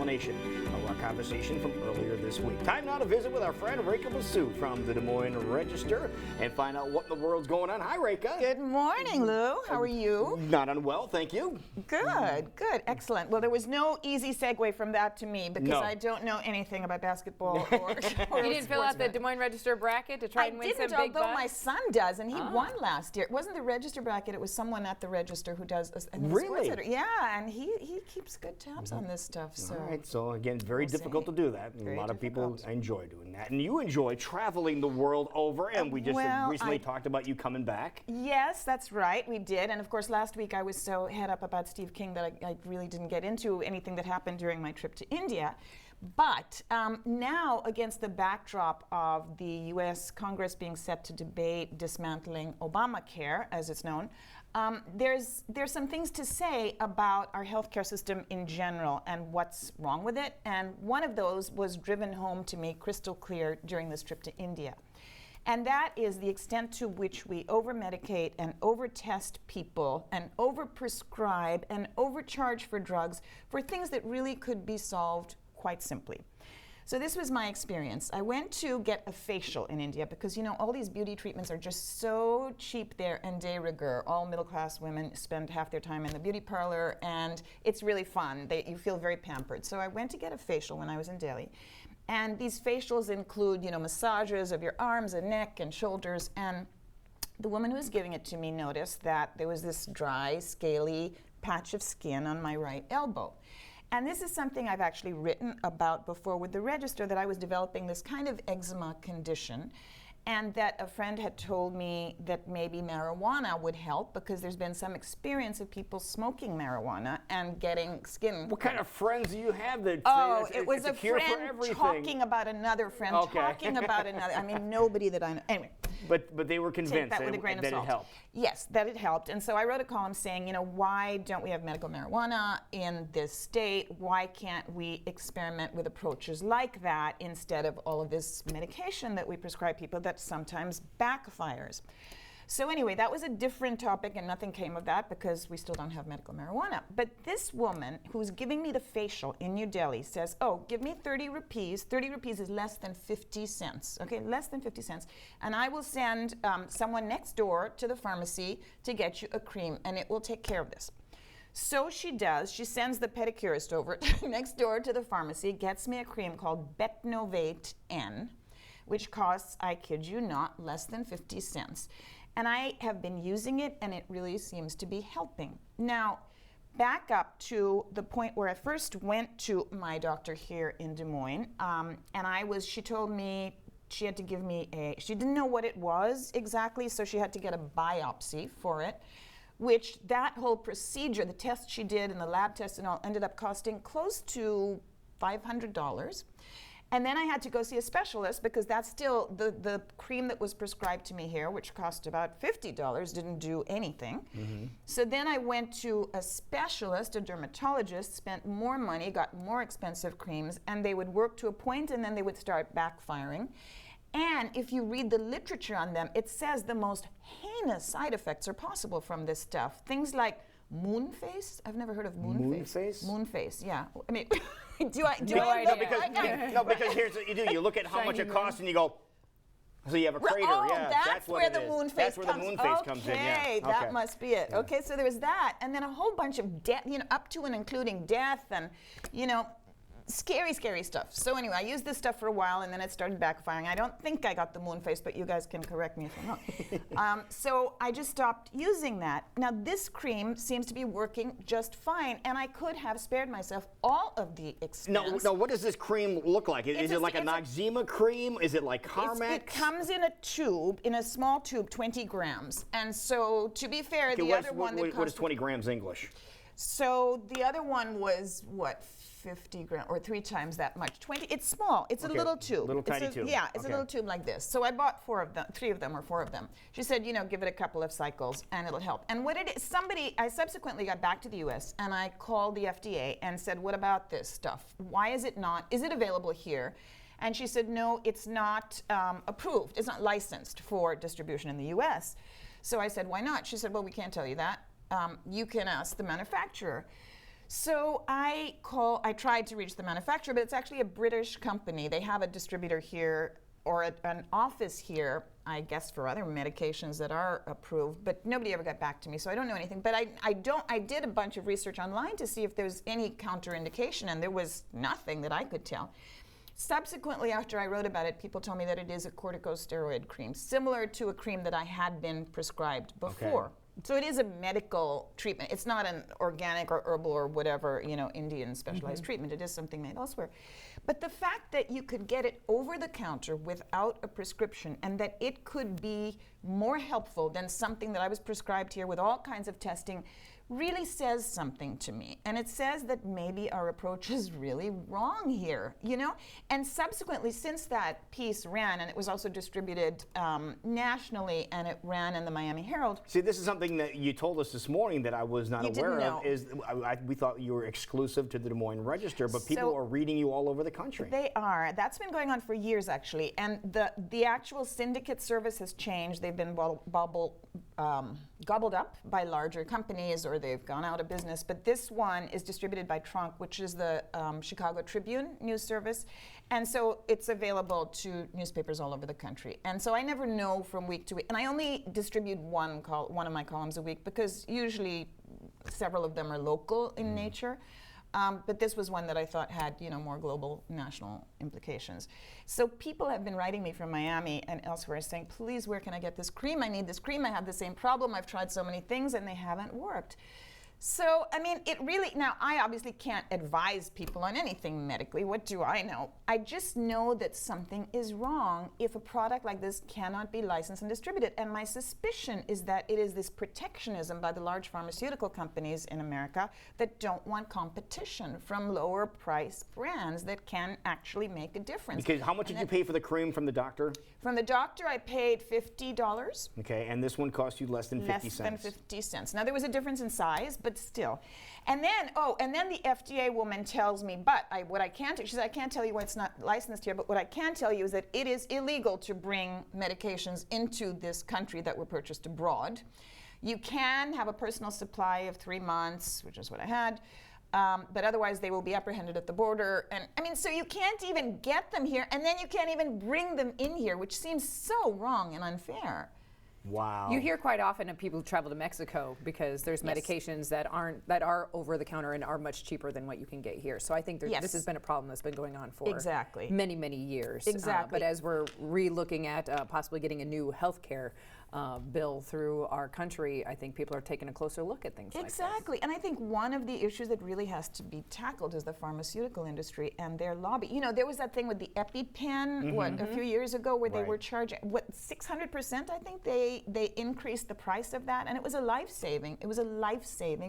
explanation of our conversation from earlier this week. Time now to visit with our friend Rehka from the Des Moines Register and find out what in the world's going on. Hi, Rehka. Good morning, Lou. How are you? Not unwell, thank you. Good, excellent. Well, there was no easy segue from that to me because I don't know anything about basketball or You didn't fill out the Des Moines Register bracket to try and win some big bucks? I didn't, although my son does, and he won last year. It wasn't the Register bracket, it was someone at the Register who does. Really? Yeah, and he keeps good tabs on this stuff. So. All right, so again, very difficult to do that. A lot of people enjoy doing that. And you enjoy traveling the world over, and we just recently talked about you coming back. Yes, that's right, we did. And of course, last week I was so head up about Steve King that I really didn't get into anything that happened during my trip to India. But now, against the backdrop of the U.S. Congress being set to debate dismantling Obamacare, as it's known, there's some things to say about our healthcare system in general and what's wrong with it. And one of those was driven home to me crystal clear during this trip to India. And that is the extent to which we over-medicate and over-test people and over-prescribe and overcharge for drugs for things that really could be solved quite simply. So this was my experience. I went to get a facial in India because, you know, all these beauty treatments are just so cheap there and de rigueur. All middle-class women spend half their time in the beauty parlor, and it's really fun. You feel very pampered. So I went to get a facial when I was in Delhi. And these facials include, you know, massages of your arms and neck and shoulders. And the woman who was giving it to me noticed that there was this dry, scaly patch of skin on my right elbow. And this is something I've actually written about before with the Register, that I was developing this kind of eczema condition, and that a friend had told me that maybe marijuana would help because there's been some experience of people smoking marijuana and getting skin. What kind of friends do you have that it was a friend talking about another friend talking about another. I mean, nobody that I know. Anyway. But they were convinced that it helped. Yes, that it helped. And so I wrote a column saying, you know, why don't we have medical marijuana in this state? Why can't we experiment with approaches like that instead of all of this medication that we prescribe people that sometimes backfires? So anyway, that was a different topic, and nothing came of that because we still don't have medical marijuana. But this woman who's giving me the facial in New Delhi says, oh, give me 30 rupees. 30 rupees is less than 50 cents, okay, less than 50 cents. And I will send someone next door to the pharmacy to get you a cream, and it will take care of this. So she does. She sends the pedicurist over next door to the pharmacy, gets me a cream called Betnovate N, which costs, I kid you not, less than 50 cents. And I have been using it, and it really seems to be helping. Now, back up to the point where I first went to my doctor here in Des Moines, and she told me she had to give me she didn't know what it was exactly, so she had to get a biopsy for it, which that whole procedure, the test she did and the lab test and all, ended up costing close to $500. And then I had to go see a specialist because that's still the cream that was prescribed to me here, which cost about $50, didn't do anything. Mm-hmm. So then I went to a specialist, a dermatologist, spent more money, got more expensive creams, and they would work to a point and then they would start backfiring. And if you read the literature on them, it says the most heinous side effects are possible from this stuff. Things like moon face. I've never heard of moon face. Moon face? Moon face, yeah. I mean, because here's what you do. You look at how much it costs and you go, so you have a crater. That's where the moon face comes. That's where the moon face comes in, yeah. Okay, that must be it. Yeah. Okay, so there was that, and then a whole bunch of death, you know, up to and including death, and, you know, scary, scary stuff. So anyway, I used this stuff for a while, and then it started backfiring. I don't think I got the moon face, but you guys can correct me if I'm wrong. So I just stopped using that. Now this cream seems to be working just fine, and I could have spared myself all of the expense. No. What does this cream look like? Is it like a Noxzema cream? Is it like Carmex? It comes in a tube, in a small tube, 20 grams. And so, to be fair, the other one that what is 20 grams English? So the other one was, what, 50 grams, or 3 times that much. 20, it's small. It's a little tube. Little tiny tube. Yeah, it's a little tube like this. So I bought 3 of them or 4 of them. She said, you know, give it a couple of cycles and it'll help. And what it is, I subsequently got back to the US and I called the FDA and said, what about this stuff? Why is it available here? And she said, no, it's not approved. It's not licensed for distribution in the US. So I said, why not? She said, well, we can't tell you that. You can ask the manufacturer. So I tried to reach the manufacturer, but it's actually a British company. They have a distributor here or an office here, I guess, for other medications that are approved, but nobody ever got back to me, so I don't know anything. But I did a bunch of research online to see if there's any counterindication, and there was nothing that I could tell. Subsequently, after I wrote about it, people told me that it is a corticosteroid cream, similar to a cream that I had been prescribed before. Okay. So it is a medical treatment. It's not an organic or herbal or whatever, Indian specialized treatment. It is something made elsewhere. But the fact that you could get it over the counter without a prescription and that it could be more helpful than something that I was prescribed here with all kinds of testing really says something to me. And it says that maybe our approach is really wrong here, And subsequently, since that piece ran, and it was also distributed nationally, and it ran in the Miami Herald. See, this is something that you told us this morning that I was not aware of. We thought you were exclusive to the Des Moines Register, but people are reading you all over the country. They are. That's been going on for years, actually. And the actual syndicate service has changed. They've been gobbled up by larger companies, or they've gone out of business. But this one is distributed by Trunk, which is the Chicago Tribune news service. And so it's available to newspapers all over the country. And so I never know from week to week. And I only distribute one of my columns a week because usually several of them are local in nature. But this was one that I thought had, more global national implications. So people have been writing me from Miami and elsewhere saying, please, where can I get this cream? I need this cream. I have the same problem. I've tried so many things and they haven't worked. So, it really, now I obviously can't advise people on anything medically. What do I know? I just know that something is wrong if a product like this cannot be licensed and distributed. And my suspicion is that it is this protectionism by the large pharmaceutical companies in America that don't want competition from lower price brands that can actually make a difference. Because how much did you pay for the cream from the doctor? From the doctor, I paid $50. Okay, and this one cost you less than 50 cents. Less than 50 cents. Now, there was a difference in size, but still. And then the FDA woman tells me, what I can't do, she says, I can't tell you why it's not licensed here, but what I can tell you is that it is illegal to bring medications into this country that were purchased abroad. You can have a personal supply of 3 months, which is what I had, but otherwise they will be apprehended at the border. And so you can't even get them here, and then you can't even bring them in here, which seems so wrong and unfair. Wow. You hear quite often of people who travel to Mexico because there's medications that are over the counter and are much cheaper than what you can get here. So I think this has been a problem that's been going on for many, many years. Exactly. But as we're re-looking at possibly getting a new healthcare bill through our country, I think people are taking a closer look at things like this. Exactly. And I think one of the issues that really has to be tackled is the pharmaceutical industry and their lobby. There was that thing with the EpiPen, a few years ago where they were charging, 600%, I think they increased the price of that, and it was a life-saving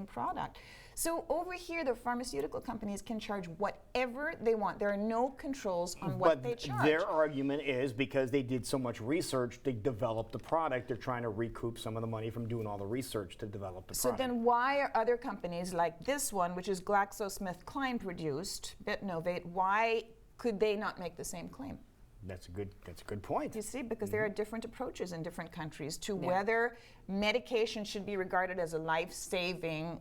product. So over here, the pharmaceutical companies can charge whatever they want. There are no controls on what they charge. Their argument is because they did so much research, they developed the product. They're trying to recoup some of the money from doing all the research to develop the product. So then why are other companies like this one, which is GlaxoSmithKline produced, Bitnovate, why could they not make the same claim? That's a good point. You see, because there are different approaches in different countries to whether medication should be regarded as a life-saving,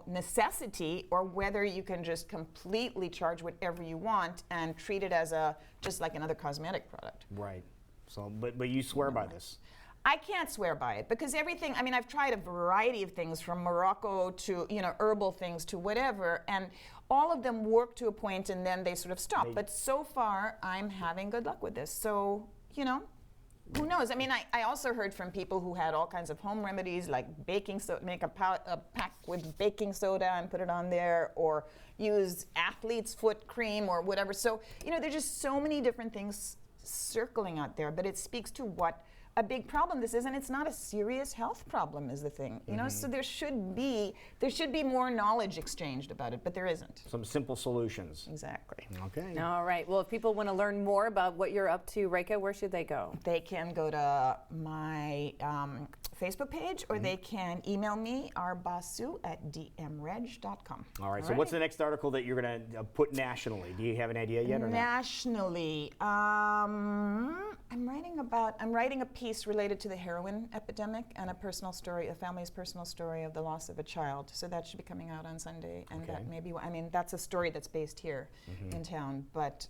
necessity, or whether you can just completely charge whatever you want and treat it as just like another cosmetic product. Right. So, but you swear by this. I can't swear by it because everything, I've tried a variety of things from Morocco to, herbal things to whatever, and all of them work to a point and then they sort of stop. But so far, I'm having good luck with this. So, who knows? I also heard from people who had all kinds of home remedies like baking soda, make a pack with baking soda and put it on there, or use athlete's foot cream or whatever. So, there's just so many different things circling out there, but it speaks to what a big problem this is, and it's not a serious health problem is the thing, so there should be more knowledge exchanged about it, but there isn't. Some simple solutions. Exactly. Okay. All right. Well, if people want to learn more about what you're up to, Rehka, where should they go? They can go to my Facebook page, or they can email me, rbasu@dmreg.com. All right. So what's the next article that you're going to put nationally? Do you have an idea yet or not? Nationally, I'm writing a piece related to the heroin epidemic and a personal story, a family's personal story of the loss of a child. So that should be coming out on Sunday, and that maybe, I mean, that's a story that's based here in town, but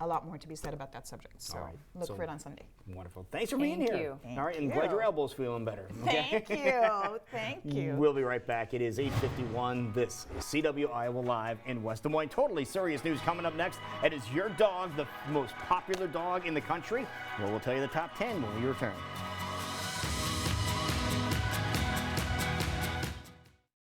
a lot more to be said about that subject. So look for it on Sunday. Wonderful. Thanks for being here. Thank All right, you. and glad your elbow's feeling better. Okay? Thank you. Thank you. We'll be right back. It is 8:51. This is CW Iowa Live in West Des Moines. Totally serious news coming up next. It is your dog, the most popular dog in the country. Well, we'll tell you the top 10 when we return.